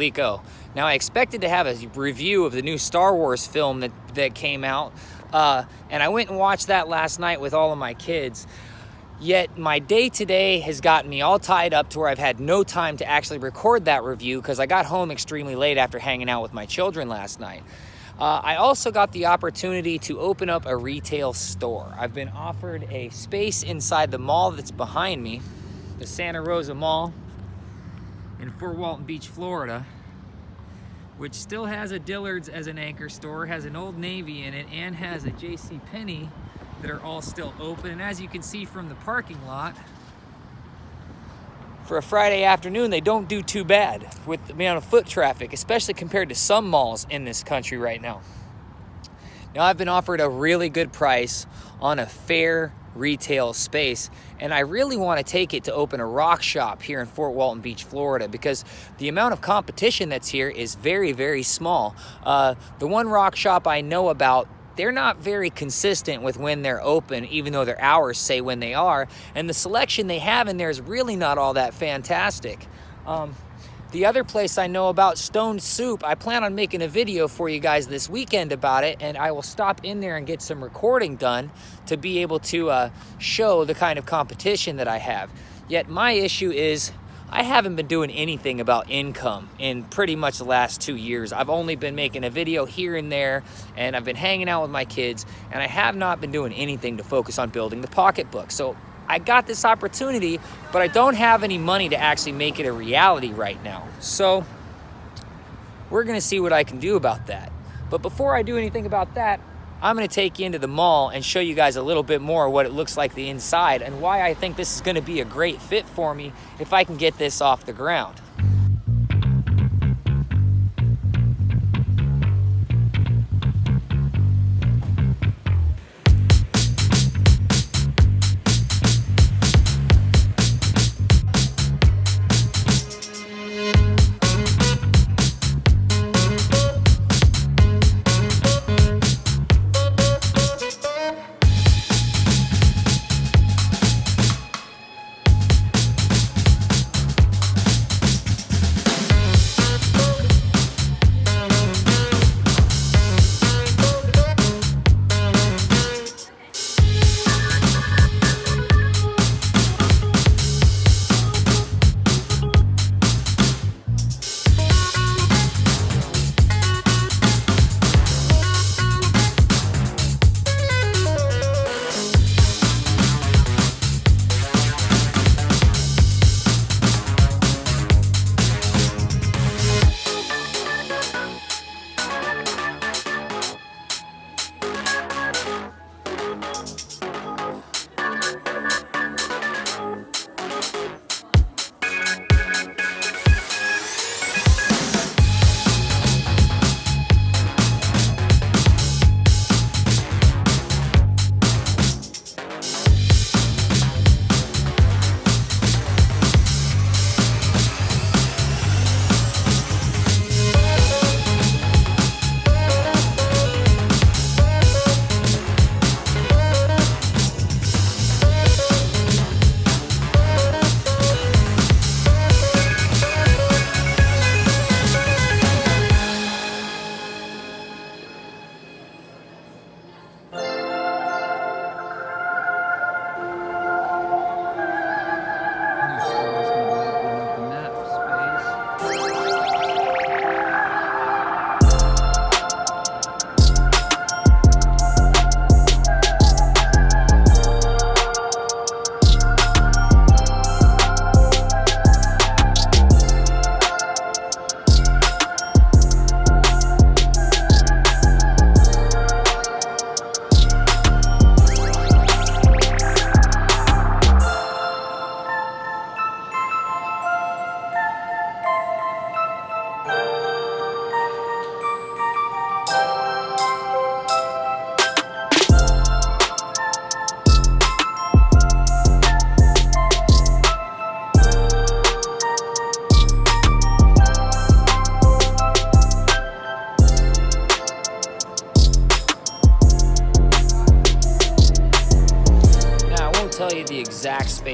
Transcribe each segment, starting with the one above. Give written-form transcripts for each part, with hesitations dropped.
Lico. Now, I expected to have a review of the new Star Wars film that came out, and I went and watched that last night with all of my kids. Yet my day today has gotten me all tied up to where I've had no time to actually record that review because I got home extremely late after hanging out with my children last night. I also got the opportunity to open up a retail store. I've been offered a space inside the mall that's behind me, the Santa Rosa Mall in Fort Walton Beach, Florida, which still has a Dillard's as an anchor store, has an Old Navy in it, and has a JCPenney that are all still open. And as you can see from the parking lot, for a Friday afternoon, they don't do too bad with the amount of foot traffic, especially compared to some malls in this country right now. Now, I've been offered a really good price on a fair retail space, and I really want to take it to open a rock shop here in Fort Walton Beach, Florida, because the amount of competition that's here is very, very small. The one rock shop I know about, they're not very consistent with when they're open, even though their hours say when they are, and the selection they have in there is really not all that fantastic. The other place I know about, Stone Soup, I plan on making a video for you guys this weekend about it, and I will stop in there and get some recording done to be able to show the kind of competition that I have. Yet my issue is I haven't been doing anything about income in pretty much the last 2 years. I've only been making a video here and there, and I've been hanging out with my kids, and I have not been doing anything to focus on building the pocketbook. So I got this opportunity, but I don't have any money to actually make it a reality right now. So we're gonna see what I can do about that. But before I do anything about that, I'm gonna take you into the mall and show you guys a little bit more what it looks like the inside and why I think this is gonna be a great fit for me if I can get this off the ground.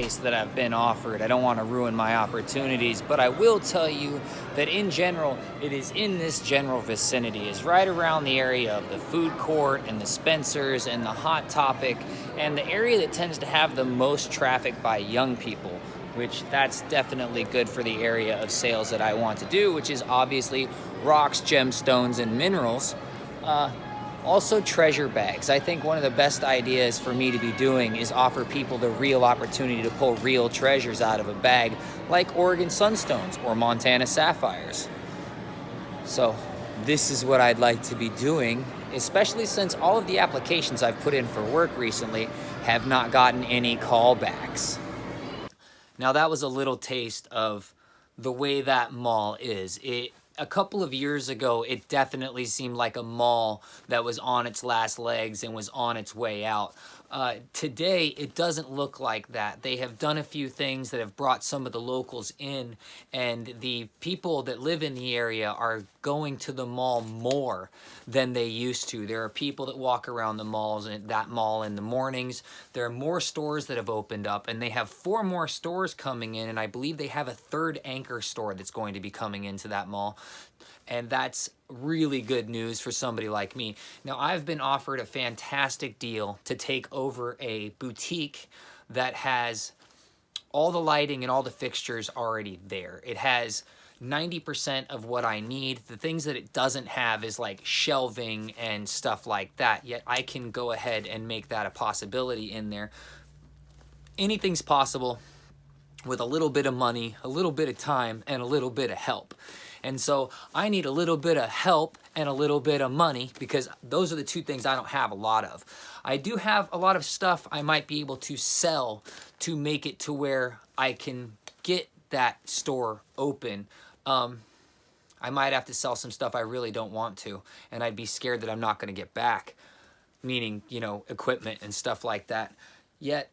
place that I've been offered. I don't want to ruin my opportunities, but I will tell you that in general, it is in this general vicinity. It's right around the area of the food court and the Spencer's and the Hot Topic, and the area that tends to have the most traffic by young people, which that's definitely good for the area of sales that I want to do, which is obviously rocks, gemstones, and minerals. Also treasure bags. I think one of the best ideas for me to be doing is offer people the real opportunity to pull real treasures out of a bag, like Oregon Sunstones or Montana Sapphires. So this is what I'd like to be doing, especially since all of the applications I've put in for work recently have not gotten any callbacks. Now that was a little taste of the way that mall is. A couple of years ago, it definitely seemed like a mall that was on its last legs and was on its way out. Today, it doesn't look like that. They have done a few things that have brought some of the locals in, and the people that live in the area are going to the mall more than they used to. There are people that walk around the malls and that mall in the mornings. There are more stores that have opened up, and they have 4 more stores coming in, and I believe they have a 3rd anchor store that's going to be coming into that mall. And that's really good news for somebody like me. Now, I've been offered a fantastic deal to take over a boutique that has all the lighting and all the fixtures already there. It has 90% of what I need. The things that it doesn't have is like shelving and stuff like that. Yet I can go ahead and make that a possibility in there. Anything's possible with a little bit of money, a little bit of time, and a little bit of help. And so I need a little bit of help and a little bit of money, because those are the 2 things I don't have a lot of. I do have a lot of stuff I might be able to sell to make it to where I can get that store open. I might have to sell some stuff I really don't want to, and I'd be scared that I'm not going to get back, meaning, you know, equipment and stuff like that. Yet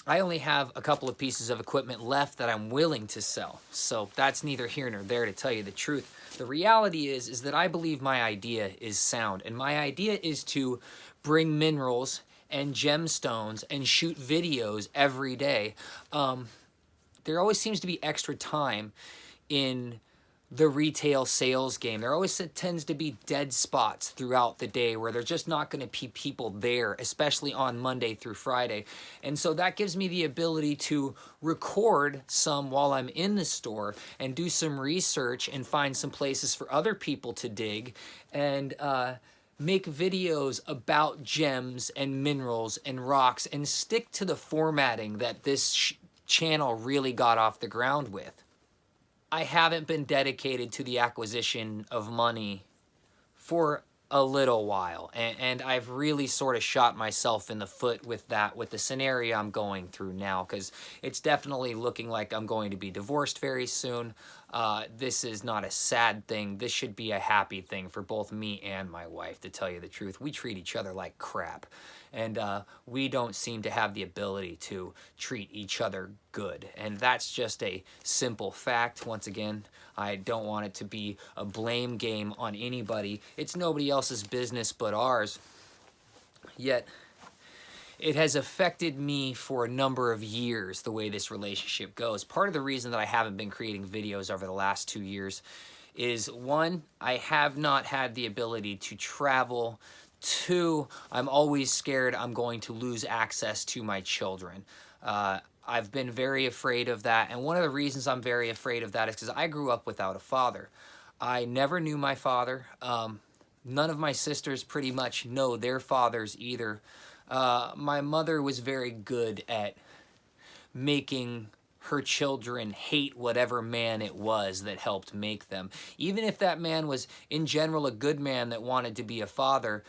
I only have a couple of pieces of equipment left that I'm willing to sell. So that's neither here nor there, to tell you the truth. The reality is that I believe my idea is sound. And my idea is to bring minerals and gemstones and shoot videos every day. There always seems to be extra time in the retail sales game. There always tends to be dead spots throughout the day where there's just not going to be people there, especially on Monday through Friday. And so that gives me the ability to record some while I'm in the store and do some research and find some places for other people to dig and make videos about gems and minerals and rocks and stick to the formatting that this channel really got off the ground with. I haven't been dedicated to the acquisition of money for a little while, and I've really sort of shot myself in the foot with that, with the scenario I'm going through now, because it's definitely looking like I'm going to be divorced very soon. This is not a sad thing. This should be a happy thing for both me and my wife, to tell you the truth. We treat each other like crap, and we don't seem to have the ability to treat each other good, and that's just a simple fact. Once again, I don't want it to be a blame game on anybody. It's nobody else's business but ours. Yet it has affected me for a number of years, the way this relationship goes. Part of the reason that I haven't been creating videos over the last 2 years is, 1, I have not had the ability to travel. 2, I'm always scared I'm going to lose access to my children. I've been very afraid of that, and one of the reasons I'm very afraid of that is because I grew up without a father. I never knew my father. None of my sisters pretty much know their fathers either. My mother was very good at making her children hate whatever man it was that helped make them. Even if that man was, in general, a good man that wanted to be a father,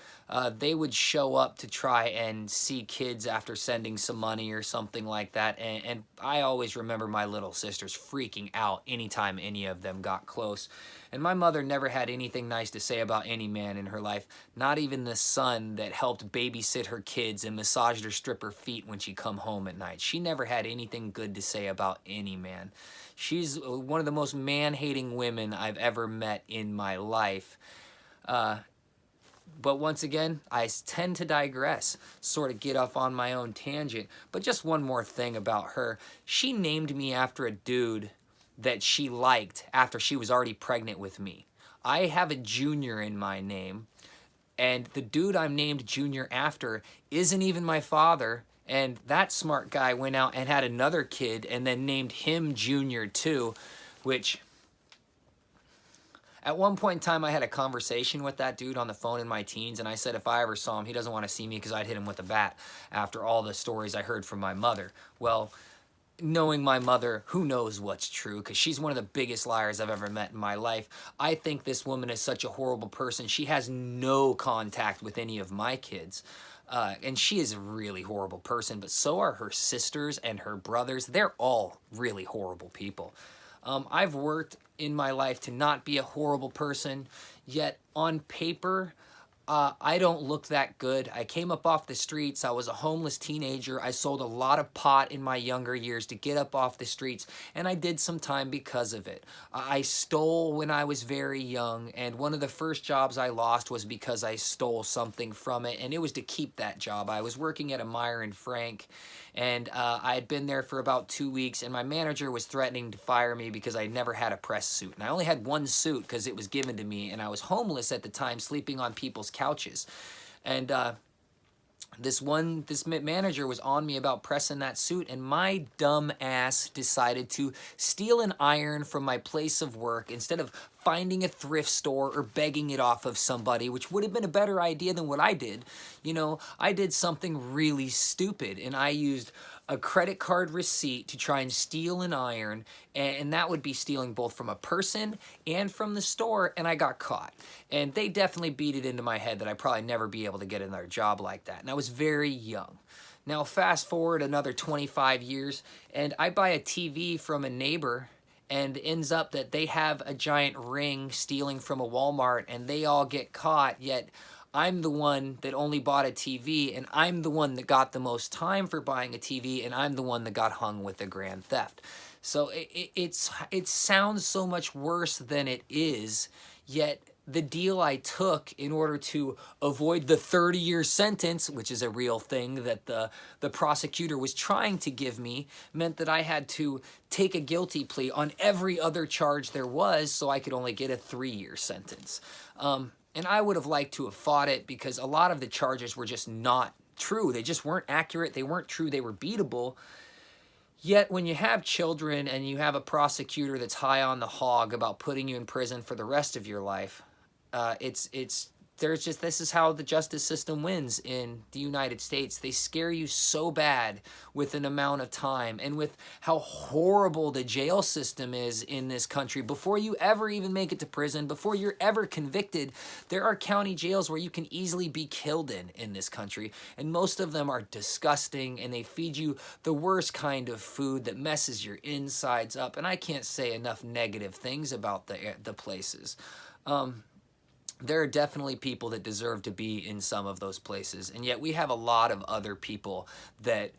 they would show up to try and see kids after sending some money or something like that. And I always remember my little sisters freaking out anytime any of them got close. And my mother never had anything nice to say about any man in her life, not even the son that helped babysit her kids and massaged her, strip her feet when she come home at night. She never had anything good to say about any man. She's one of the most man-hating women I've ever met in my life. But once again, I tend to digress, sort of get off on my own tangent. But just one more thing about her. She named me after a dude that she liked after she was already pregnant with me. I have a Junior in my name, and the dude I'm named Junior after isn't even my father. And that smart guy went out and had another kid and then named him Junior too, which at one point in time I had a conversation with that dude on the phone in my teens, and I said if I ever saw him, he doesn't want to see me because I'd hit him with a bat after all the stories I heard from my mother. Well, knowing my mother, who knows what's true, because she's one of the biggest liars I've ever met in my life. I think this woman is such a horrible person. She has no contact with any of my kids. And she is a really horrible person, but so are her sisters and her brothers. They're all really horrible people. I've worked in my life to not be a horrible person, yet on paper, I don't look that good. I came up off the streets. I was a homeless teenager. I sold a lot of pot in my younger years to get up off the streets, and I did some time because of it. I stole when I was very young, and one of the first jobs I lost was because I stole something from it, and it was to keep that job. I was working at a Meyer and Frank, and I had been there for about 2 weeks, and my manager was threatening to fire me because I never had a press suit. And I only had one suit because it was given to me, and I was homeless at the time, sleeping on people's couches. And this manager was on me about pressing that suit, and my dumb ass decided to steal an iron from my place of work instead of finding a thrift store or begging it off of somebody, which would have been a better idea than what I did. You know, I did something really stupid, and I used a credit card receipt to try and steal an iron, and that would be stealing both from a person and from the store, and I got caught. And they definitely beat it into my head that I'd probably never be able to get another job like that, and I was very young. Now fast forward another 25 years, and I buy a TV from a neighbor, and ends up that they have a giant ring stealing from a Walmart, and they all get caught, yet I'm the one that only bought a TV, and I'm the one that got the most time for buying a TV, and I'm the one that got hung with the grand theft. So it sounds so much worse than it is, yet the deal I took in order to avoid the 30-year sentence, which is a real thing that the prosecutor was trying to give me, meant that I had to take a guilty plea on every other charge there was so I could only get a 3-year sentence. And I would have liked to have fought it because a lot of the charges were just not true. They just weren't accurate. They weren't true. They were beatable. Yet when you have children and you have a prosecutor that's high on the hog about putting you in prison for the rest of your life, this is how the justice system wins in the United States. They scare you so bad with an amount of time and with how horrible the jail system is in this country. Before you ever even make it to prison, before you're ever convicted, there are county jails where you can easily be killed in this country. And most of them are disgusting, and they feed you the worst kind of food that messes your insides up. And I can't say enough negative things about the places. There are definitely people that deserve to be in some of those places, and yet we have a lot of other people that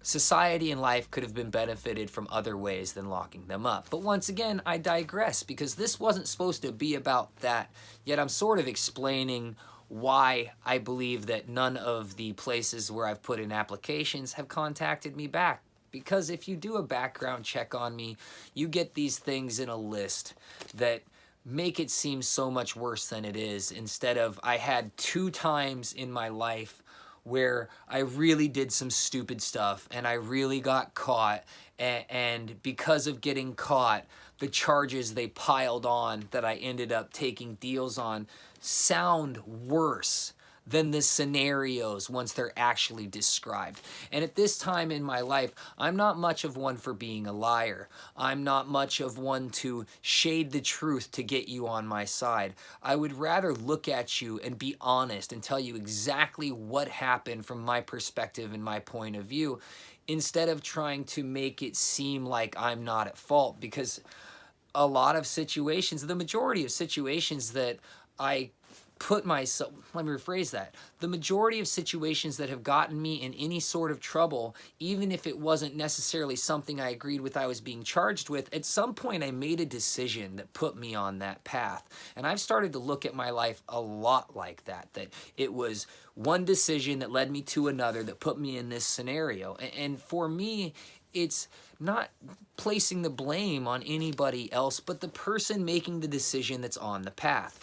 society and life could have been benefited from other ways than locking them up. But once again, I digress because this wasn't supposed to be about that, yet I'm sort of explaining why I believe that none of the places where I've put in applications have contacted me back. Because if you do a background check on me, you get these things in a list that make it seem so much worse than it is. Instead of, I had 2 times in my life where I really did some stupid stuff and I really got caught, and because of getting caught, the charges they piled on that I ended up taking deals on sound worse than the scenarios once they're actually described. And at this time in my life, I'm not much of one for being a liar. I'm not much of one to shade the truth to get you on my side. I would rather look at you and be honest and tell you exactly what happened from my perspective and my point of view, instead of trying to make it seem like I'm not at fault. Because a lot of situations, the majority of situations that I put myself, let me rephrase that. The majority of situations that have gotten me in any sort of trouble, even if it wasn't necessarily something I agreed with I was being charged with, at some point I made a decision that put me on that path. And I've started to look at my life a lot like that, that it was one decision that led me to another that put me in this scenario. And for me, it's not placing the blame on anybody else, but the person making the decision that's on the path.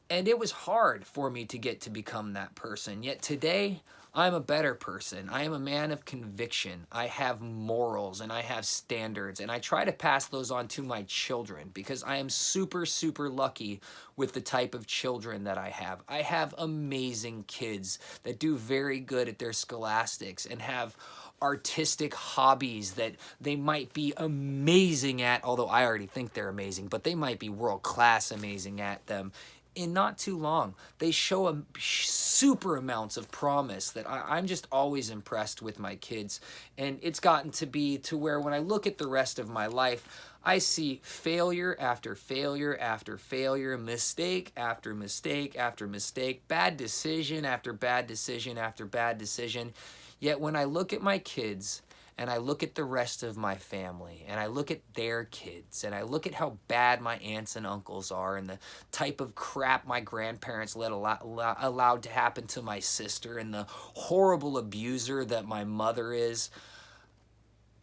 And it was hard for me to get to become that person. Yet today, I'm a better person. I am a man of conviction. I have morals and I have standards. And I try to pass those on to my children because I am super, super lucky with the type of children that I have. I have amazing kids that do very good at their scholastics and have artistic hobbies that they might be amazing at, although I already think they're amazing, but they might be world-class amazing at them in not too long. They show a super amounts of promise that I'm just always impressed with my kids. And it's gotten to be to where when I look at the rest of my life, I see failure after failure after failure, mistake after mistake after mistake, bad decision after bad decision after bad decision. Yet when I look at my kids and I look at the rest of my family and I look at their kids and I look at how bad my aunts and uncles are and the type of crap my grandparents allowed to happen to my sister and the horrible abuser that my mother is,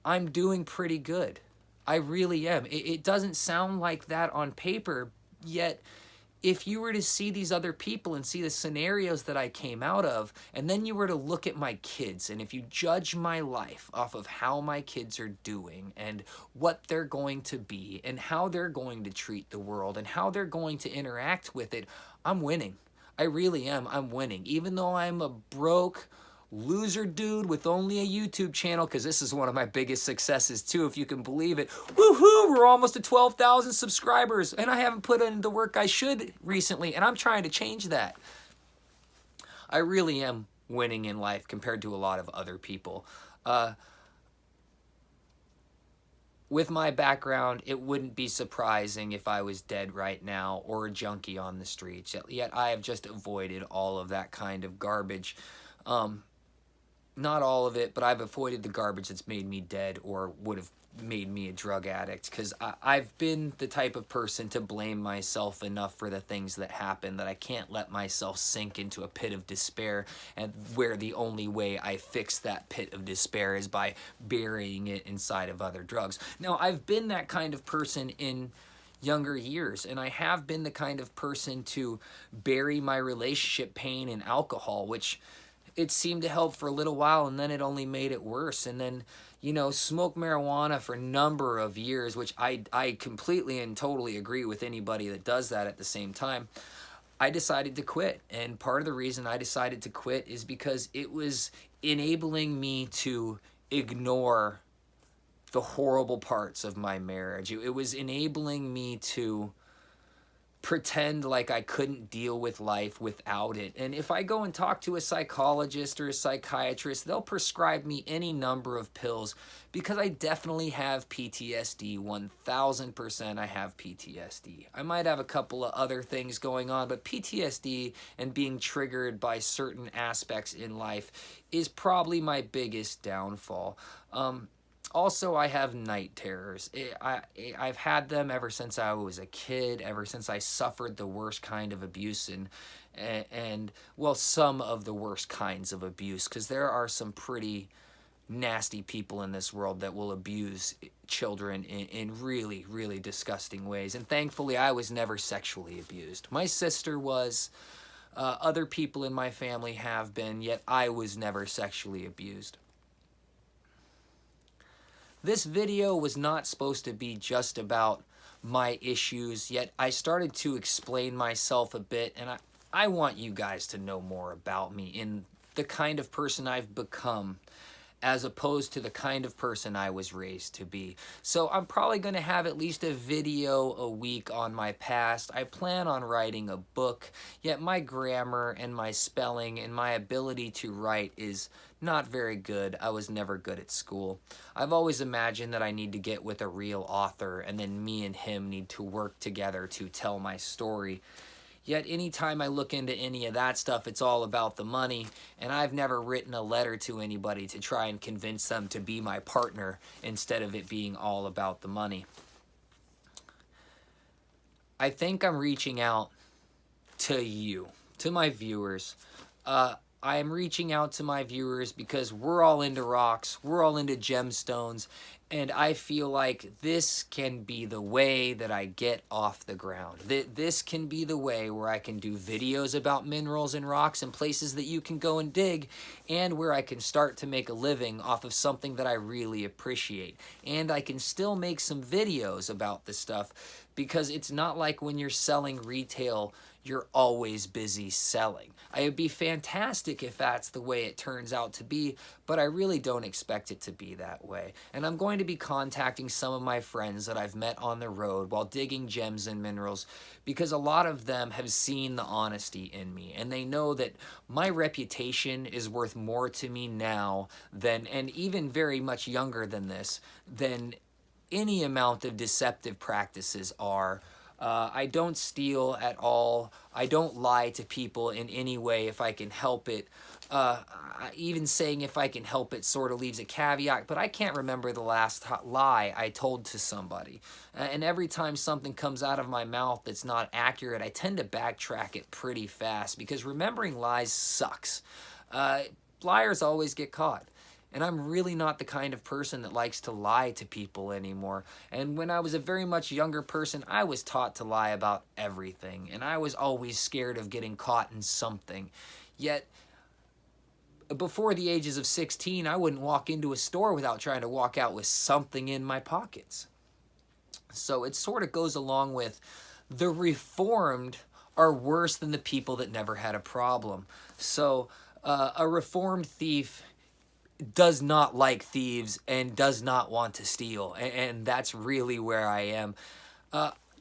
I'm doing pretty good. I really am. It doesn't sound like that on paper, yet if you were to see these other people and see the scenarios that I came out of, and then you were to look at my kids, and if you judge my life off of how my kids are doing and what they're going to be and how they're going to treat the world and how they're going to interact with it, I'm winning. I really am. I'm winning. Even though I'm a broke loser dude with only a YouTube channel, because this is one of my biggest successes too, if you can believe it. Woohoo! We're almost at 12,000 subscribers, and I haven't put in the work I should recently, and I'm trying to change that. I really am winning in life compared to a lot of other people. With my background, it wouldn't be surprising if I was dead right now or a junkie on the streets, yet I have just avoided all of that kind of garbage. Not all of it, but I've avoided the garbage that's made me dead or would have made me a drug addict, because I've been the type of person to blame myself enough for the things that happen that I can't let myself sink into a pit of despair, and where the only way I fix that pit of despair is by burying it inside of other drugs. Now, I've been that kind of person in younger years, and I have been the kind of person to bury my relationship pain in alcohol, which it seemed to help for a little while, and then it only made it worse. And then, you know, smoke marijuana for a number of years, which I completely and totally agree with anybody that does that at the same time. I decided to quit, and part of the reason I decided to quit is because it was enabling me to ignore the horrible parts of my marriage. It was enabling me to pretend like I couldn't deal with life without it. And if I go and talk to a psychologist or a psychiatrist, they'll prescribe me any number of pills because I definitely have PTSD. 1000% I have PTSD. I might have a couple of other things going on, but PTSD and being triggered by certain aspects in life is probably my biggest downfall. Also, I have night terrors. I've had them ever since I was a kid, ever since I suffered the worst kind of abuse and well, some of the worst kinds of abuse, because there are some pretty nasty people in this world that will abuse children in really, really disgusting ways. And thankfully, I was never sexually abused. My sister was, other people in my family have been, yet I was never sexually abused. This video was not supposed to be just about my issues, yet I started to explain myself a bit, and I want you guys to know more about me in the kind of person I've become, as opposed to the kind of person I was raised to be. So I'm probably going to have at least a video a week on my past. I plan on writing a book, yet my grammar and my spelling and my ability to write is not very good. I was never good at school. I've always imagined that I need to get with a real author, and then me and him need to work together to tell my story. Yet anytime I look into any of that stuff, it's all about the money, and I've never written a letter to anybody to try and convince them to be my partner instead of it being all about the money. I think I'm reaching out to you, to my viewers. I am reaching out to my viewers because we're all into rocks, we're all into gemstones, and I feel like this can be the way that I get off the ground. This can be the way where I can do videos about minerals and rocks and places that you can go and dig, and where I can start to make a living off of something that I really appreciate. And I can still make some videos about this stuff, because it's not like when you're selling retail, you're always busy selling. It would be fantastic if that's the way it turns out to be, but I really don't expect it to be that way. And I'm going to be contacting some of my friends that I've met on the road while digging gems and minerals, because a lot of them have seen the honesty in me, and they know that my reputation is worth more to me now than, and even very much younger than this, than any amount of deceptive practices are. I don't steal at all. I don't lie to people in any way if I can help it. Even saying if I can help it sort of leaves a caveat, but I can't remember the last lie I told to somebody. And every time something comes out of my mouth that's not accurate, I tend to backtrack it pretty fast, because remembering lies sucks. Liars always get caught. And I'm really not the kind of person that likes to lie to people anymore. And when I was a very much younger person, I was taught to lie about everything. And I was always scared of getting caught in something. Yet, before the ages of 16, I wouldn't walk into a store without trying to walk out with something in my pockets. So it sort of goes along with the reformed are worse than the people that never had a problem. So a reformed thief does not like thieves and does not want to steal, and that's really where I am.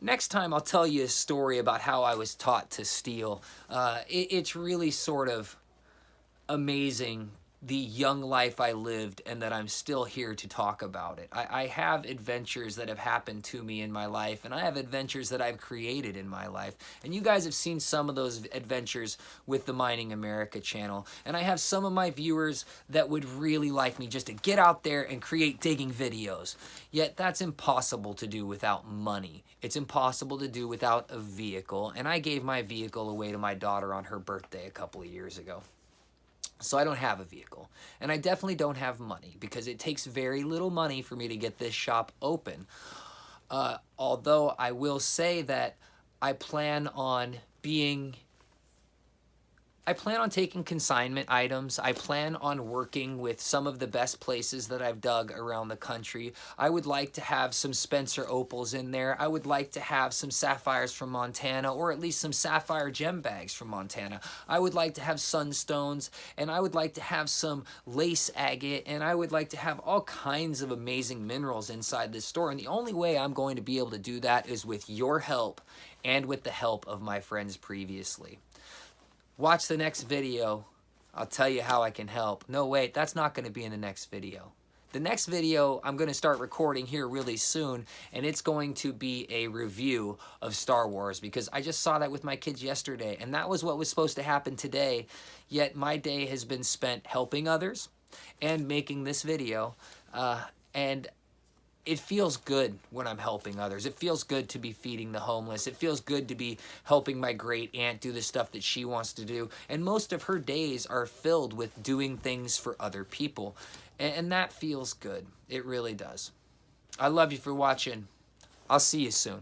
Next time I'll tell you a story about how I was taught to steal. It's really sort of amazing, the young life I lived, and that I'm still here to talk about it. I have adventures that have happened to me in my life, and I have adventures that I've created in my life. And you guys have seen some of those adventures with the Mining America channel. And I have some of my viewers that would really like me just to get out there and create digging videos. Yet that's impossible to do without money. It's impossible to do without a vehicle. And I gave my vehicle away to my daughter on her birthday a couple of years ago. So I don't have a vehicle, and I definitely don't have money, because it takes very little money for me to get this shop open. Although I will say that I plan on taking consignment items. I plan on working with some of the best places that I've dug around the country. I would like to have some Spencer opals in there. I would like to have some sapphires from Montana, or at least some sapphire gem bags from Montana. I would like to have sunstones, and I would like to have some lace agate, and I would like to have all kinds of amazing minerals inside this store. And the only way I'm going to be able to do that is with your help and with the help of my friends previously. Watch the next video. I'll tell you how I can help. No, wait, that's not going to be in the next video. The next video I'm going to start recording here really soon, and it's going to be a review of Star Wars, because I just saw that with my kids yesterday, and that was what was supposed to happen today. Yet my day has been spent helping others and making this video, and it feels good when I'm helping others. It feels good to be feeding the homeless. It feels good to be helping my great aunt do the stuff that she wants to do. And most of her days are filled with doing things for other people. And that feels good. It really does. I love you for watching. I'll see you soon.